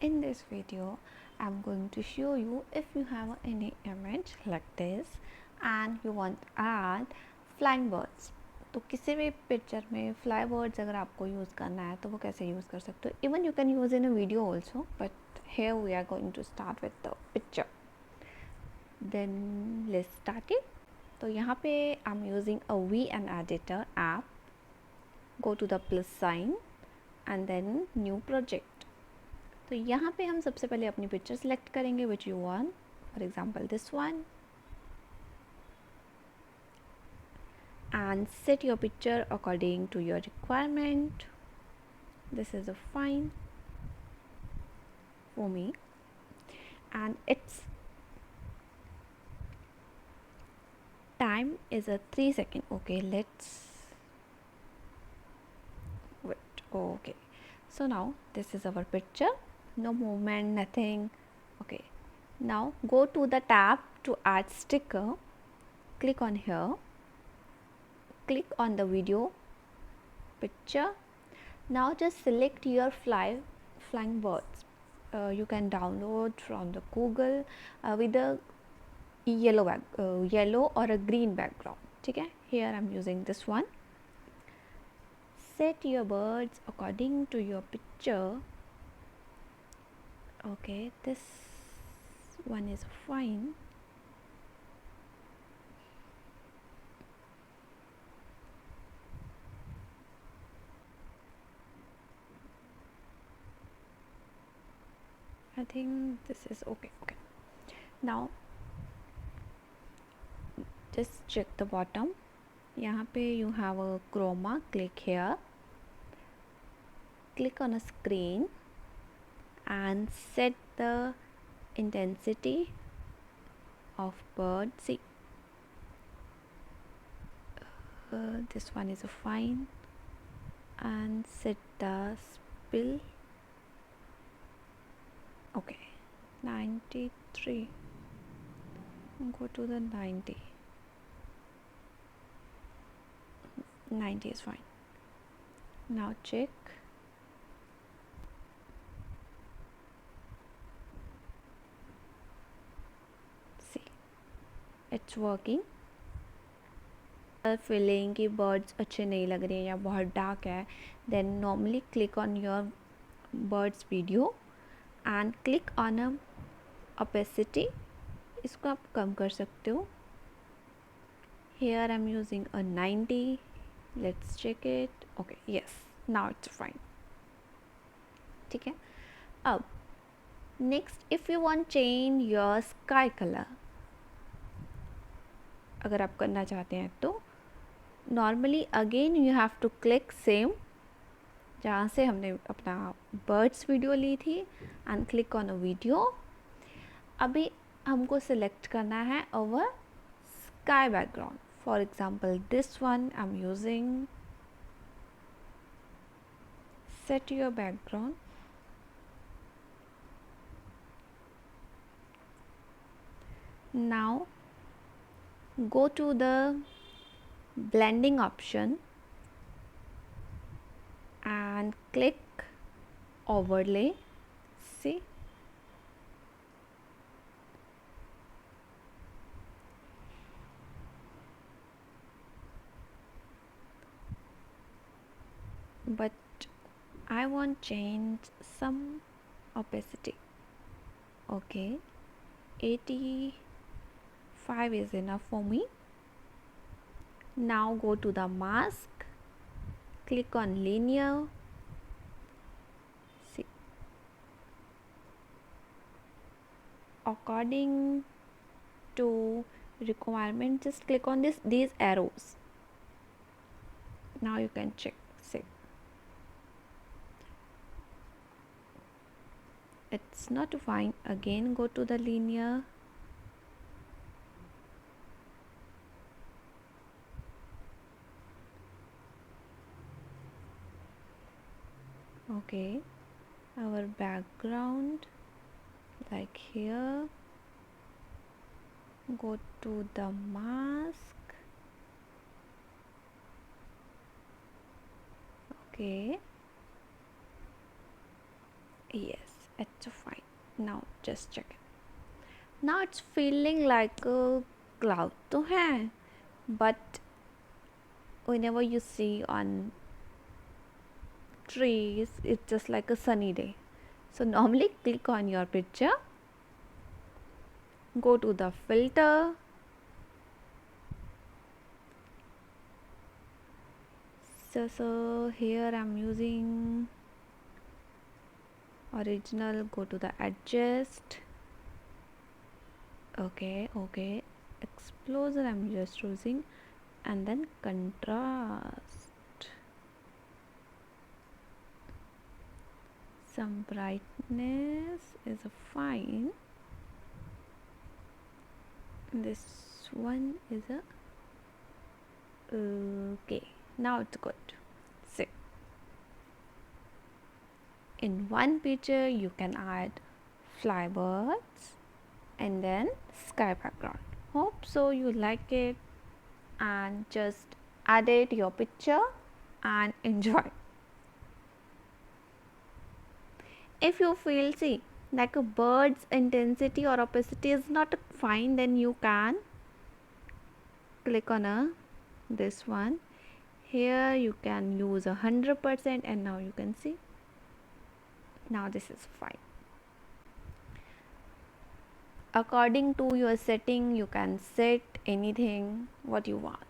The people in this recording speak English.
In this video I'm going to show you if you have any image like this and you want to add flying birds. तो किसी भी picture में fly birds अगर आपको use करना है तो वो कैसे यूज़ कर सकते हो. Even you can use in a video also, but here we are going to start with the picture. Then let's start it. तो यहाँ पे I'm using a VN editor app. Go to the plus sign and then new project. तो यहाँ पे हम सबसे पहले अपनी पिक्चर सेलेक्ट करेंगे which you want. For example this one, and set your picture according to your requirement. This is a fine for me and its time is a 3 second. Okay, let's wait. Okay, so now this is our picture, no movement, nothing. Okay, now go to the tab to add sticker. Click on here, click on the video picture. Now just select your flying birds. You can download from the Google with a yellow or a green background. ठीक है, here I'm using this one. Set your birds according to your picture. Okay, this one is fine. I think this is okay. Now just check the bottom. यहाँ पे you have a chroma. Click here, click on a screen and set the intensity of bird. See, this one is a fine, and set the spill. Okay, 93. Go to the 90. 90 is fine. Now check. See, it's working. Feeling कि birds अच्छे नहीं लग रहे हैं या बहुत dark है, then normally click on your birds video and click on a opacity. इसको आप कम कर सकते हो. Here I am using a 90. Let's check it. Okay, yes, now it's fine. ठीक है. अब next, if you want change your sky colour, अगर आप करना चाहते हैं तो normally again you have to click same जहाँ से हमने अपना बर्ड्स वीडियो ली थी and click on a video. अभी हमको सिलेक्ट करना है over sky background. For example this one I am using. Set your background. Now go to the blending option and click overlay. See, but I want change some opacity. Okay, 85 is enough for me. Now go to the mask, click on linear. See, according to requirement just click on these arrows. Now you can check. See, it's not fine. Again go to the linear. Okay, our background like here. Go to the mask. Okay, yes, it's fine. Now just check it. Now it's feeling like a cloud तो है, but whenever you see on trees it's just like a sunny day. So normally click on your picture, go to the filter, so here I'm using original, go to the adjust, okay, explosion I'm just using, and then contrast, some brightness is fine, this one is a okay. Now it's good. See, in one picture you can add flybirds and then sky background. Hope so you like it, and just edit your picture and enjoy. If you feel, see, like a bird's intensity or opacity is not fine, then you can click on this one. Here you can use 100%, and now you can see, now this is fine. According to your setting you can set anything what you want.